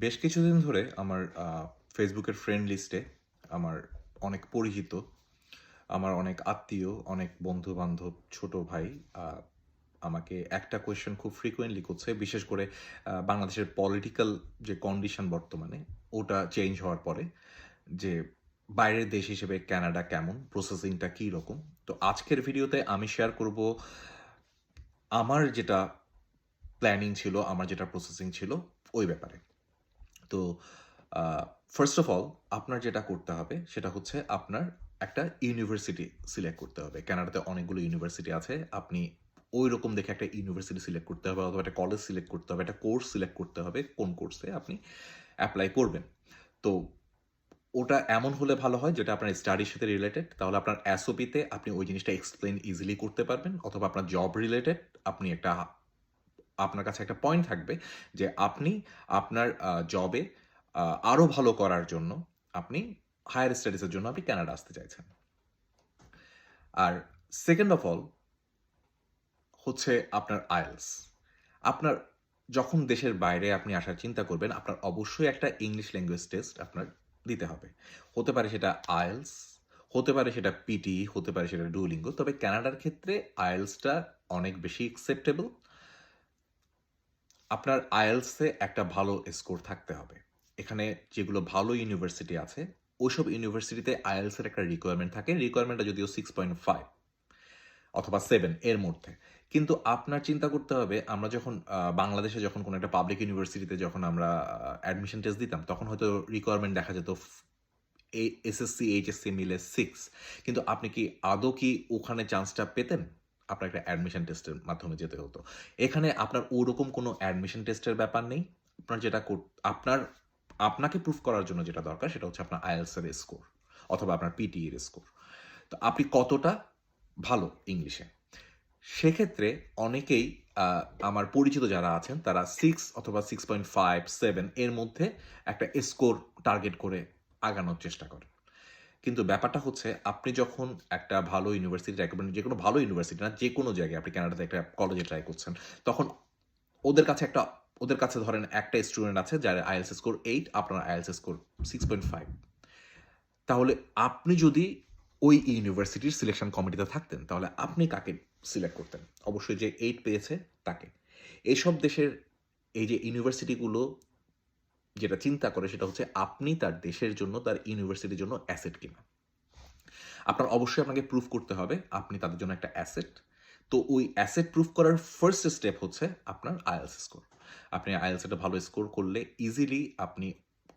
বেশ কিছুদিন ধরে আমার ফেসবুকের ফ্রেন্ড লিস্টে আমার অনেক পরিচিত, আমার অনেক আত্মীয়, অনেক বন্ধু-বান্ধব, ছোট ভাই আ আমাকে একটা কোয়েশ্চেন খুব ফ্রিকোয়েন্টলি করছে। বিশেষ করে বাংলাদেশের পলিটিক্যাল যে কন্ডিশন বর্তমানে, ওটা চেঞ্জ হওয়ার পরে যে বাইরের দেশ হিসেবে কানাডা কেমন? প্রসেসিংটা কি রকম? তো আজকের ভিডিওতে আমি শেয়ার করব আমার যেটা প্ল্যানিং ছিল, আমার যেটা প্রসেসিং ছিল ওই ব্যাপারে। তো আ ফার্স্ট অফ অল আপনার যেটা করতে হবে সেটা হচ্ছে আপনার একটা ইউনিভার্সিটি সিলেক্ট করতে হবে। কানাডাতে অনেকগুলো ইউনিভার্সিটি আছে। আপনি ঐরকম দেখে একটা ইউনিভার্সিটি সিলেক্ট করতে হবে অথবা একটা কলেজ সিলেক্ট করতে হবে, একটা কোর্স সিলেক্ট করতে হবে, কোন কোর্সে আপনি এপ্লাই করবেন। তো ওটা এমন হলে ভালো হয় যেটা আপনার স্টাডির সাথে রিলেটেড। তাহলে আপনার এসওপি তে আপনি ওই জিনিসটা এক্সপ্লেইন ইজিলি করতে পারবেন অথবা আপনার জব রিলেটেড আপনি একটা আপনার কাছে একটা পয়েন্ট থাকবে যে আপনি আপনার জবে আরো ভালো করার জন্য আপনি হায়ার স্টাডিজের জন্য আপনি কানাডা আসতে চাইছেন। আর সেকেন্ড অফ অল হচ্ছে আপনার আইএলটিএস। আপনার যখন দেশের বাইরে আপনি আসার চিন্তা করবেন, আপনার অবশ্যই একটা ইংলিশ ল্যাঙ্গুয়েজ টেস্ট আপনার দিতে হবে। হতে পারে সেটা আইএলটিএস, হতে পারে সেটা পিটি, হতে পারে সেটা ডুওলিঙ্গো। তবে কানাডার ক্ষেত্রে আইএলটিএসটা অনেক বেশি অ্যাকসেপ্টেবল। আপনার আইএলটিএস এ একটা ভালো স্কোর থাকতে হবে। এখানে যেগুলো ভালো ইউনিভার্সিটি আছে, ওইসব ইউনিভার্সিটিতে আইএলটিএস এর একটা রিকোয়ারমেন্ট থাকে। রিকোয়ারমেন্টটা যদিও 6.5 অথবা 7 এর মধ্যে। কিন্তু আপনার চিন্তা করতে হবে আমরা যখন বাংলাদেশে যখন কোনো একটা পাবলিক ইউনিভার্সিটিতে যখন আমরা অ্যাডমিশন টেস্ট দিতাম, তখন হয়তো রিকোয়ারমেন্ট দেখা যেত এসএসসি, এইচএসসি মিলে 6। কিন্তু আপনি কি আদৌ কি ওখানে চান্সটা পেতেন? আপনার একটা অ্যাডমিশন টেস্টের মাধ্যমে যেতে হতো। এখানে আপনার ওরকম কোনো অ্যাডমিশন টেস্টের ব্যাপার নেই। আপনার যেটা আপনার আপনাকে প্রুফ করার জন্য যেটা দরকার সেটা হচ্ছে আপনার আইএলটিএস এর স্কোর অথবা আপনার পিটি এর স্কোর। তো আপনি কতটা ভালো ইংলিশে। সেক্ষেত্রে অনেকেই আ আমার পরিচিত যারা আছেন তারা 6 অথবা 6.5, 7 এর মধ্যে একটা স্কোর টার্গেট করে আগানোর চেষ্টা করেন। কিন্তু ব্যাপারটা হচ্ছে আপনি যখন একটা ভালো ইউনিভার্সিটি ট্রাই করবেন, যেকোনো ভালো ইউনিভার্সিটি না, যেকোনো জায়গায় আপনি কানাডাতে একটা কলেজে ট্রাই করছেন, তখন ওদের কাছে একটা ওদের কাছে ধরেন একটা স্টুডেন্ট আছে যার আইএলটিএস স্কোর 8, আপনার আইএলটিএস স্কোর 6.5। তাহলে আপনি যদি ওই ইউনিভার্সিটির সিলেকশন কমিটিতে থাকতেন, তাহলে আপনি কাকে সিলেক্ট করতেন? অবশ্যই যে 8 পেয়েছে তাকে। এসব দেশের এই যে ইউনিভার্সিটিগুলো যেটা চিন্তা করে সেটা হচ্ছে আপনি তার দেশের জন্য, তার ইউনিভার্সিটির জন্য অ্যাসেট কিনা। আপনার অবশ্যই আপনাকে প্রুফ করতে হবে আপনি তাদের জন্য একটা অ্যাসেট। তো ওই অ্যাসেট প্রুফ করার ফার্স্ট স্টেপ হচ্ছে আপনার আইএলটিএস স্কোর। আপনি আইএলটিএস এ ভালো স্কোর করলে ইজিলি আপনি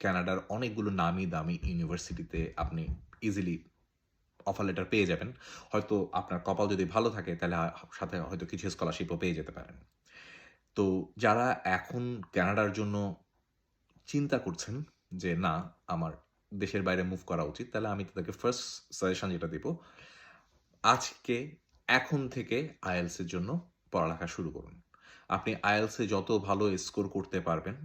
কানাডার অনেকগুলো নামি দামি ইউনিভার্সিটিতে আপনি ইজিলি অফার লেটার পেয়ে যাবেন। হয়তো আপনার কপাল যদি ভালো থাকে তাহলে সাথে হয়তো কিছু স্কলারশিপও পেয়ে যেতে পারেন। তো যারা এখন কানাডার জন্য চিন্তা করছেন যে না আমার দেশের বাইরে মুভ করা উচিত, তাহলে আমি তাদেরকে ফার্স্ট সাজেশন যেটা দিব, আজকে এখন থেকে আইএলটিএস এর জন্য পড়ালেখা শুরু করুন। আপনি আইএলটিএস এ যত ভালো স্কোর করতে পারবেন,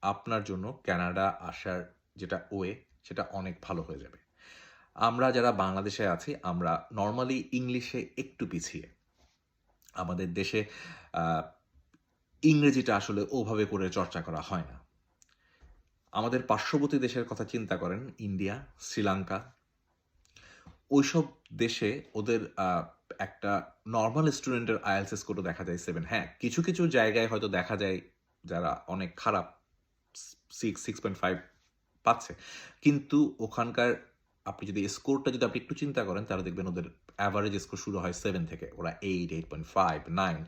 আপনার জন্য কানাডা আসার যেটা ওয়ে সেটা অনেক ভালো হয়ে যাবে। আমরা যারা বাংলাদেশে আছি আমরা নরমালি ইংলিশে একটু পিছিয়ে। আমাদের দেশে আ ইংরেজিটা আসলে ওভাবে করে চর্চা করা হয় না। আমাদের পার্শ্ববর্তী দেশের কথা চিন্তা করেন, ইন্ডিয়া, শ্রীলঙ্কা, ওইসব দেশে ওদের একটা নরমাল স্টুডেন্টের আইএলটিএস স্কোরও দেখা যায় 7। হ্যাঁ, কিছু, কিছু জায়গায় হয়তো দেখা যায় যারা অনেক খারাপ 6, 6.5 পাচ্ছে। কিন্তু ওখানকার আপনি যদি স্কোরটা যদি আপনি একটু চিন্তা করেন তাহলে দেখবেন ওদের এভারেজ স্কোর শুরু হয় 7 থেকে। ওরা 8, 8.5, 9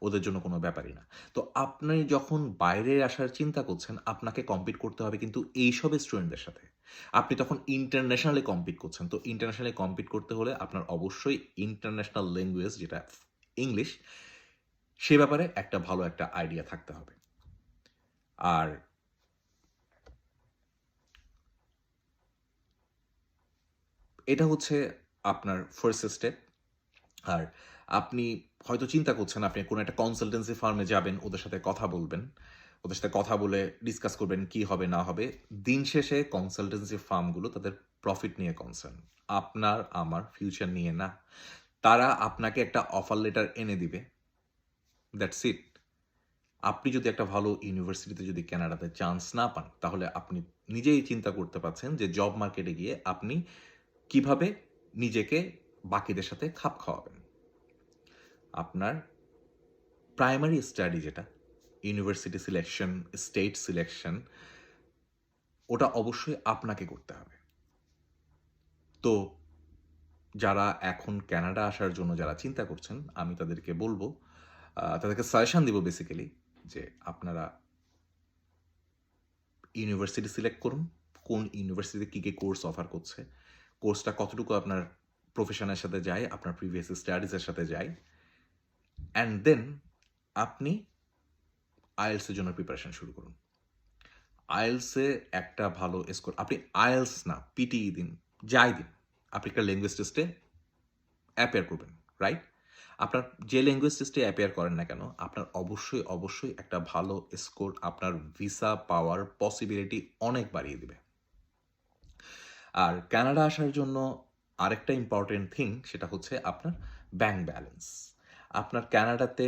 ওদের জন্য কোনো ব্যাপারই না। তো আপনি যখন বাইরে আসার চিন্তা করছেন, আপনাকে কম্পিট করতে হবে কিন্তু এইসব স্টুডেন্টদের সাথে। আপনি তখন ইন্টারন্যাশনালি কম্পিট করছেন। তো ইন্টারন্যাশনালি কম্পিট করতে হলে আপনার অবশ্যই ইন্টারন্যাশনাল ল্যাঙ্গুয়েজ যেটা ইংলিশ, সে ব্যাপারে একটা ভালো একটা আইডিয়া থাকতে হবে। আর এটা হচ্ছে আপনার ফার্স্ট স্টেপ। আর আপনি হয়তো চিন্তা করছেন আপনি কোনো একটা কনসালটেন্সি ফার্মে যাবেন, ওদের সাথে কথা বলবেন। ওদের সাথে কথা বলে ডিসকাস করবেন কি হবে না হবে। দিন শেষে কনসালটেন্সি ফার্মগুলো তাদের প্রফিট নিয়ে কনসার্ন। আপনার আমার ফিউচার নিয়ে না। তারা আপনাকে একটা অফার লেটার এনে দিবে। That's it. আপনি যদি একটা ভালো ইউনিভার্সিটিতে যদি কানাডাতে চান্স না পান, তাহলে আপনি নিজেই চিন্তা করতে পারছেন যে জব মার্কেটে গিয়ে আপনি কিভাবে নিজেকে বাকিদের সাথে খাপ খাওয়াবেন। আপনার প্রাইমারি স্টাডি যেটা, ইউনিভার্সিটি সিলেকশন, স্টেট সিলেকশন, ওটা অবশ্যই আপনাকে করতে হবে। তো যারা এখন কানাডা আসার জন্য যারা চিন্তা করছেন, আমি তাদেরকে বলব, তাদেরকে সাজেশন দিব বেসিক্যালি যে আপনারা ইউনিভার্সিটি সিলেক্ট করুন। কোন ইউনিভার্সিটিতে কী কোর্স অফার করছে, কোর্সটা কতটুকু আপনার প্রফেশনের সাথে যায়, আপনার প্রিভিয়াস স্টাডিজের সাথে যায়, অ্যান্ড দেন আপনি আইএলসের জন্য প্রিপারেশন শুরু করুন। আইএলসে একটা ভালো স্কোর, আপনি আইএলস না পিটিই দিন, যাই দিন, আপনি একটা ল্যাঙ্গুয়েজ টেস্টে অ্যাপিয়ার করবেন, রাইট? আপনার যে ল্যাঙ্গুয়েজ টেস্টে অ্যাপিয়ার করেন না কেন, আপনার অবশ্যই একটা ভালো স্কোর আপনার ভিসা পাওয়ার পসিবিলিটি অনেক বাড়িয়ে দিবে। আর কানাডা আসার জন্য আরেকটা ইম্পর্টেন্ট থিং, সেটা হচ্ছে আপনার ব্যাংক ব্যালেন্স। আপনার কানাডাতে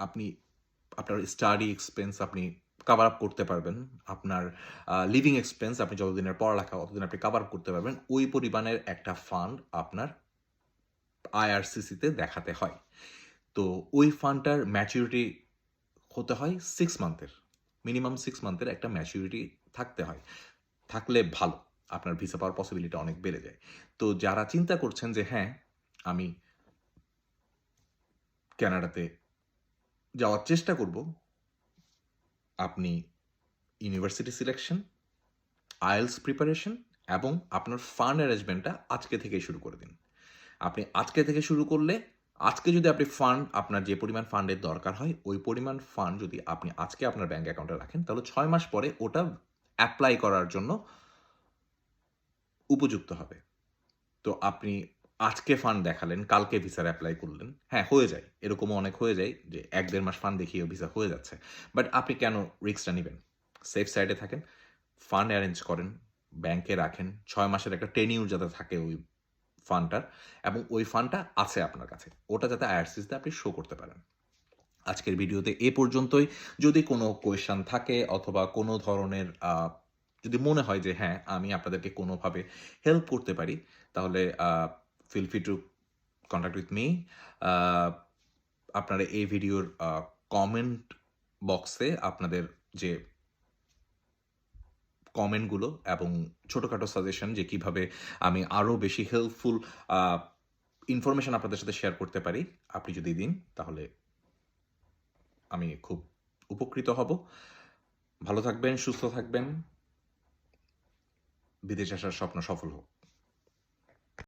আপনি আপনার স্টাডি এক্সপেন্স আপনি কাভার আপ করতে পারবেন। আপনার লিভিং এক্সপেন্স আপনি যতদিনের পড়ালেখা অতদিন আপনি কাভার আপ করতে পারবেন। ওই পরিমাণের একটা ফান্ড আপনার আইআরসিসিতে দেখাতে হয়। তো ওই ফান্ডটার ম্যাচুরিটি হতে হয় 6 মান্থের। মিনিমাম 6 মান্থের একটা ম্যাচুরিটি থাকতে হয়। থাকলে ভালো। আপনার ভিসা পাওয়ার পসিবিলিটি অনেক বেড়ে যায়। তো যারা চিন্তা করছেন যে হ্যাঁ, আমি কানাডাতে যাওয়ার চেষ্টা করব, আপনি ইউনিভার্সিটি সিলেকশন, আইএলটিএস প্রিপারেশন এবং আপনার ফান্ড অ্যারেঞ্জমেন্টটা আজকে থেকেই শুরু করে দিন। আপনি আজকে থেকে শুরু করলে, আজকে যদি আপনি আপনার যে পরিমাণ ফান্ডের দরকার হয়, ওই পরিমাণ ফান্ড যদি আপনি আজকে আপনার ব্যাংক অ্যাকাউন্টে রাখেন, তাহলে 6 মাস পরে ওটা এপ্লাই করার জন্য উপযুক্ত হবে। তো আপনি আজকে ফান্ড দেখালেন, কালকে ভিসার এপ্লাই করলেন। হ্যাঁ, হয়ে যায়। এরকমও অনেক হয়ে যায় যে ১-১.৫ মাস ফান্ড দেখিয়েও ভিসা হয়ে যাচ্ছে। বাট আপনি কেন রিস্কটা নিবেন? সেফ সাইডে থাকেন, ফান্ড অ্যারেঞ্জ করেন, ব্যাংকে রাখেন। ৬ মাসের একটা টেনিউর যাতে থাকে ওই ফান্ডটার, এবং ওই ফান্ডটা আছে আপনার কাছে। ওটা যাতে আইআরসিসিতে আপনি শো করতে পারেন। আজকের ভিডিওতে এ পর্যন্তই। যদি কোনো কোয়েশ্চেন থাকে অথবা কোনো ধরনের যদি মনে হয় যে হ্যাঁ, আমি আপনাদেরকে কোনোভাবে হেল্প করতে পারি, তাহলে feel free to contact with me. আ আপনারা এই ভিডিওর কমেন্ট বক্সে আপনাদের যে কমেন্টগুলো এবং ছোটখাটো সাজেশন যে কিভাবে আমি আরও বেশি হেল্পফুল আ ইনফরমেশন আপনাদের সাথে শেয়ার করতে পারি, আপনি যদি দিন, তাহলে আমি খুব উপকৃত হব। ভালো থাকবেন, সুস্থ থাকবেন। বিদেশে আসার স্বপ্ন সফল হোক।